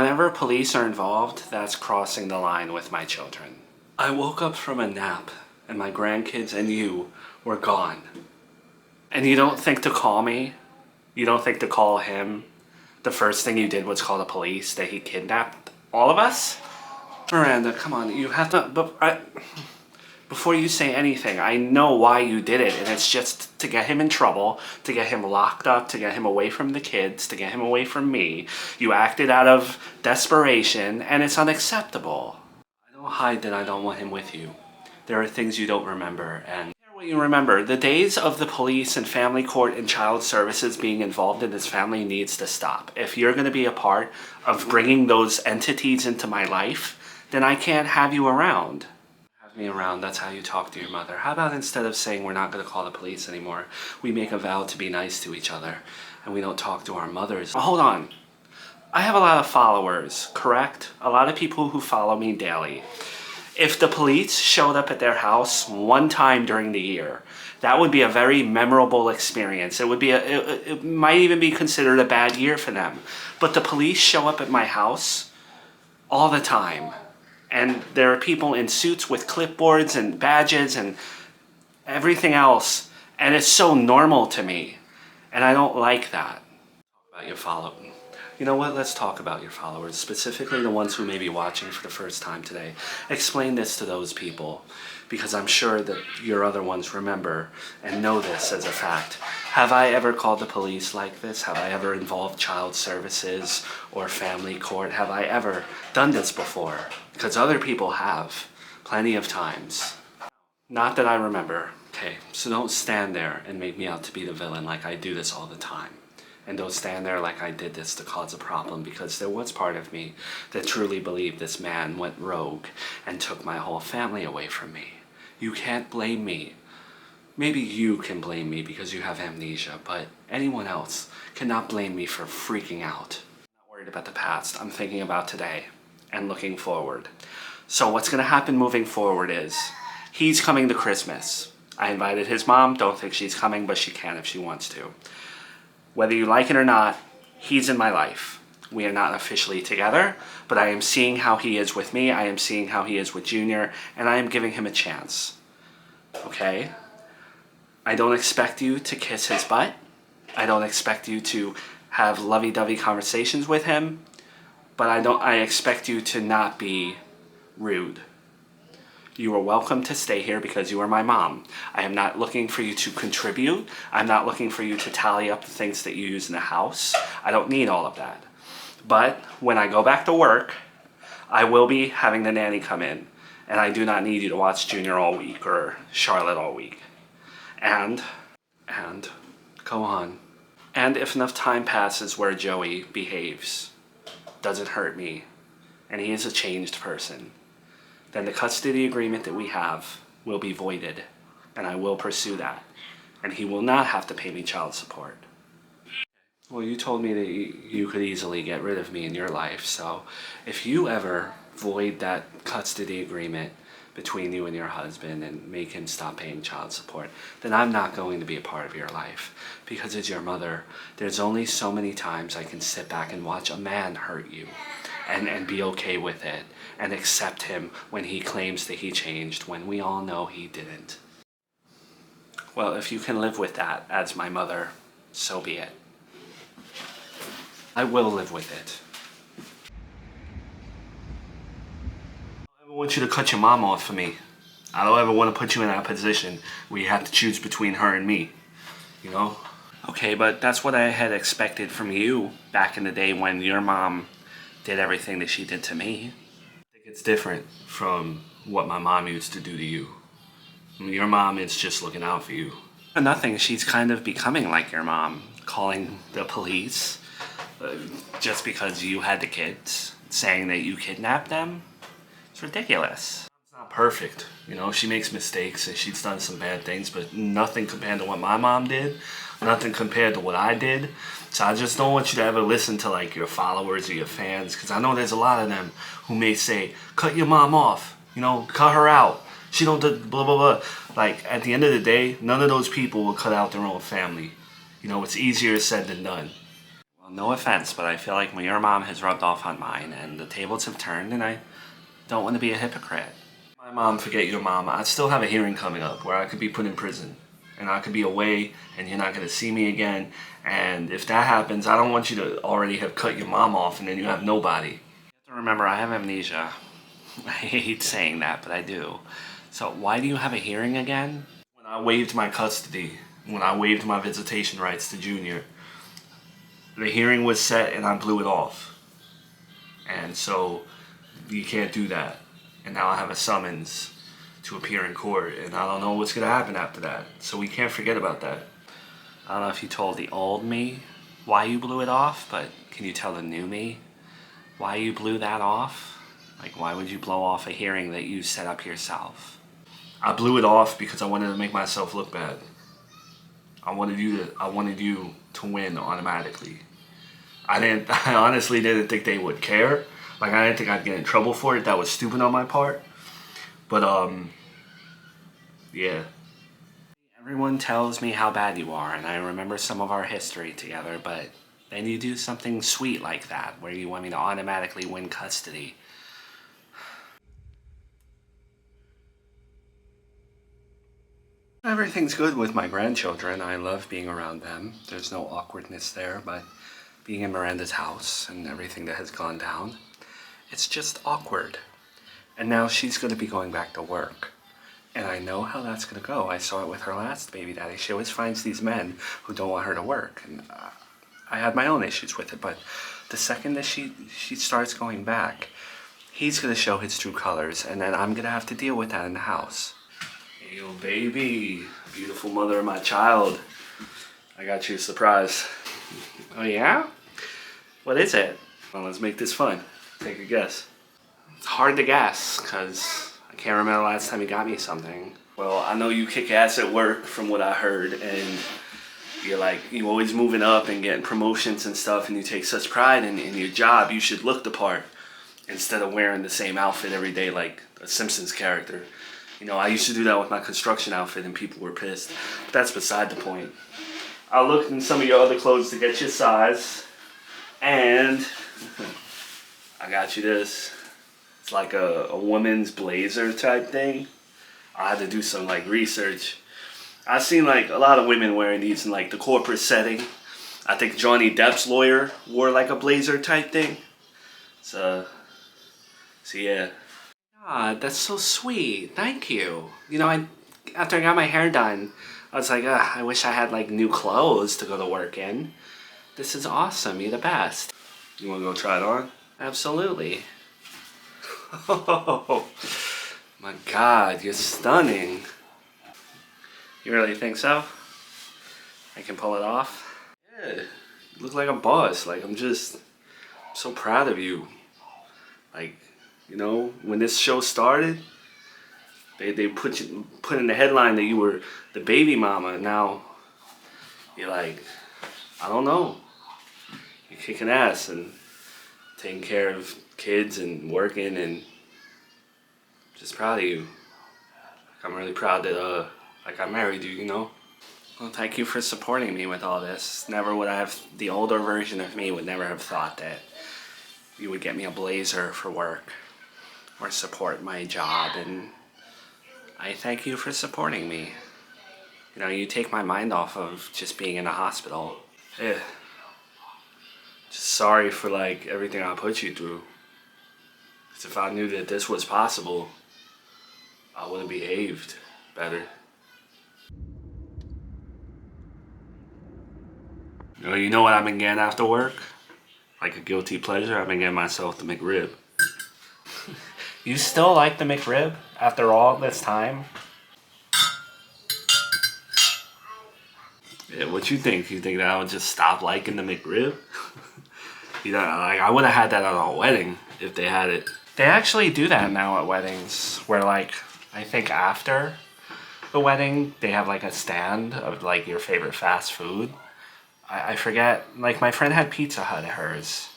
Whenever police are involved, that's crossing the line with my children. I woke up from a nap and my grandkids and you were gone. And you don't think to call me? You don't think to call him? The first thing you did was call the police that he kidnapped all of us? Miranda, come on, you have to... Before you say anything, I know why you did it, and it's just to get him in trouble, to get him locked up, to get him away from the kids, to get him away from me. You acted out of desperation, and it's unacceptable. I don't hide that I don't want him with you. There are things you don't remember, and what you remember, the days of the police and family court and child services being involved in this family needs to stop. If you're going to be a part of bringing those entities into my life, then I can't have you around. Me around, that's how you talk to your mother. How about instead of saying we're not going to call the police anymore, we make a vow to be nice to each other and we don't talk to our mothers. Hold on. I have a lot of followers, correct? A lot of people who follow me daily. If the police showed up at their house one time during the year, that would be a very memorable experience. It might even be considered a bad year for them. But the police show up at my house all the time. And there are people in suits with clipboards and badges and everything else. And it's so normal to me. And I don't like that. About your followers. You know what? Let's talk about your followers. Specifically the ones who may be watching for the first time today. Explain this to those people. Because I'm sure that your other ones remember and know this as a fact. Have I ever called the police like this? Have I ever involved child services or family court? Have I ever done this before? Because other people have, plenty of times. Not that I remember. Okay, so don't stand there and make me out to be the villain like I do this all the time. And don't stand there like I did this to cause a problem, because there was part of me that truly believed this man went rogue and took my whole family away from me. You can't blame me. Maybe you can blame me because you have amnesia, but anyone else cannot blame me for freaking out. I'm not worried about the past. I'm thinking about today and looking forward. So what's going to happen moving forward is he's coming to Christmas. I invited his mom. Don't think she's coming, but she can if she wants to. Whether you like it or not, he's in my life. We are not officially together, but I am seeing how he is with me. I am seeing how he is with Junior, and I am giving him a chance. Okay? I don't expect you to kiss his butt. I don't expect you to have lovey-dovey conversations with him, but I expect you to not be rude. You are welcome to stay here because you are my mom. I am not looking for you to contribute. I'm not looking for you to tally up the things that you use in the house. I don't need all of that. But when I go back to work, I will be having the nanny come in, and I do not need you to watch Junior all week or Charlotte all week. And, go on. And if enough time passes where Joey behaves, doesn't hurt me, and he is a changed person, then the custody agreement that we have will be voided, and I will pursue that, and he will not have to pay me child support. Well, you told me that you could easily get rid of me in your life, so if you ever void that custody agreement between you and your husband and make him stop paying child support, then I'm not going to be a part of your life. Because as your mother, there's only so many times I can sit back and watch a man hurt you and be okay with it and accept him when he claims that he changed, when we all know he didn't. Well, if you can live with that as my mother, so be it. I will live with it. I don't want you to cut your mom off for me. I don't ever want to put you in that position where you have to choose between her and me, you know? Okay, but that's what I had expected from you back in the day when your mom did everything that she did to me. I think it's different from what my mom used to do to you. I mean, your mom is just looking out for you. For nothing, she's kind of becoming like your mom, calling the police just because you had the kids, saying that you kidnapped them. It's ridiculous. It's not perfect, you know, she makes mistakes and she's done some bad things, but nothing compared to what my mom did, nothing compared to what I did. So I just don't want you to ever listen to like your followers or your fans, because I know there's a lot of them who may say, cut your mom off, you know, cut her out. She don't do blah, blah, blah. Like, at the end of the day, none of those people will cut out their own family. You know, it's easier said than done. Well, No offense, but I feel like your mom has rubbed off on mine and the tables have turned and I don't want to be a hypocrite. My mom, forget your mom, I still have a hearing coming up where I could be put in prison. And I could be away and you're not going to see me again. And if that happens, I don't want you to already have cut your mom off and then you have nobody. You have to remember, I have amnesia. I hate saying that, but I do. So why do you have a hearing again? When I waived my custody, when I waived my visitation rights to Junior, the hearing was set and I blew it off. And so you can't do that. And now I have a summons to appear in court, and I don't know what's gonna happen after that. So we can't forget about that. I don't know if you told the old me why you blew it off, but can you tell the new me why you blew that off? Like, why would you blow off a hearing that you set up yourself? I blew it off because I wanted to make myself look bad. I wanted you to win automatically. I honestly didn't think they would care. Like, I didn't think I'd get in trouble for it. That was stupid on my part. But, yeah. Everyone tells me how bad you are, and I remember some of our history together, but then you do something sweet like that, where you want me to automatically win custody. Everything's good with my grandchildren. I love being around them. There's no awkwardness there, but being in Miranda's house and everything that has gone down, it's just awkward. And now she's going to be going back to work. And I know how that's going to go. I saw it with her last baby daddy. She always finds these men who don't want her to work. And I had my own issues with it. But the second that she starts going back, he's going to show his true colors. And then I'm going to have to deal with that in the house. Hey, yo, baby. Beautiful mother of my child. I got you a surprise. Oh, yeah? What is it? Well, let's make this fun. Take a guess. It's hard to guess, because I can't remember the last time you got me something. Well, I know you kick ass at work from what I heard, and you're always moving up and getting promotions and stuff, and you take such pride in your job. You should look the part instead of wearing the same outfit every day like a Simpsons character. You know, I used to do that with my construction outfit, and people were pissed. But that's beside the point. I looked in some of your other clothes to get your size, and I got you this. It's like a woman's blazer type thing. I had to do some research. I've seen a lot of women wearing these in the corporate setting. I think Johnny Depp's lawyer wore a blazer type thing. So yeah. God, that's so sweet. Thank you. You know, after I got my hair done, I was like, I wish I had new clothes to go to work in. This is awesome. You're the best. You want to go try it on? Absolutely. Oh, my God, you're stunning. You really think so? I can pull it off? Yeah, you look like a boss. I'm so proud of you. When this show started, they put in the headline that you were the baby mama. Now, you're I don't know. You're kicking ass and taking care of kids and working, and just proud of you. I'm really proud that I married you, Well, thank you for supporting me with all this. Never would I have, the older version of me would never have thought that you would get me a blazer for work or support my job, and I thank you for supporting me. You take my mind off of just being in a hospital. Yeah. Just sorry for everything I put you through. Because if I knew that this was possible, I would have behaved better. You know what I've been getting after work? Like a guilty pleasure, I've been getting myself the McRib. You still like the McRib after all this time? Yeah, what you think? You think that I would just stop liking the McRib? I would have had that at a wedding if they had it. They actually do that now at weddings, where I think after the wedding, they have a stand of your favorite fast food. I forget, my friend had Pizza Hut at hers.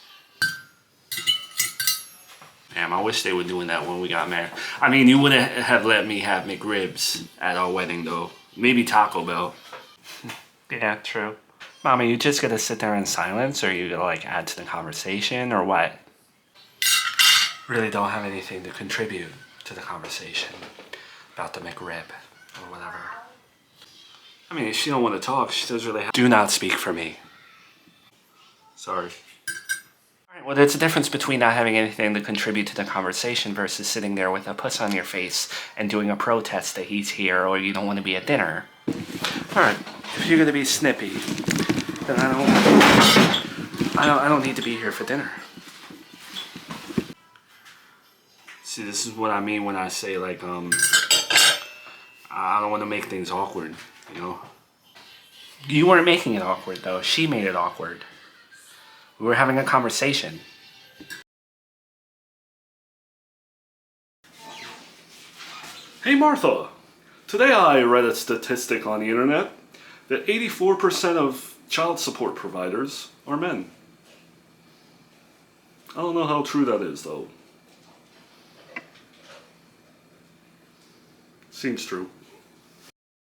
Damn, I wish they were doing that when we got married. I mean, you wouldn't have let me have McRibs at our wedding, though. Maybe Taco Bell. Yeah, true. Mom, are you just gonna sit there in silence, or are you gonna like add to the conversation, or what? Really don't have anything to contribute to the conversation about the McRib or whatever. I mean, if she don't want to talk, she does really have. Do not speak for me. Sorry. Alright, well, there's a difference between not having anything to contribute to the conversation versus sitting there with a puss on your face and doing a protest that he's here or you don't want to be at dinner. Alright, if you're gonna be snippy, then I don't need to be here for dinner. See, this is what I mean when I say like I don't want to make things awkward, you know? You weren't making it awkward though. She made it awkward. We were having a conversation. Hey Martha, today I read a statistic on the internet that 84% of child support providers are men. I don't know how true that is though. Seems true.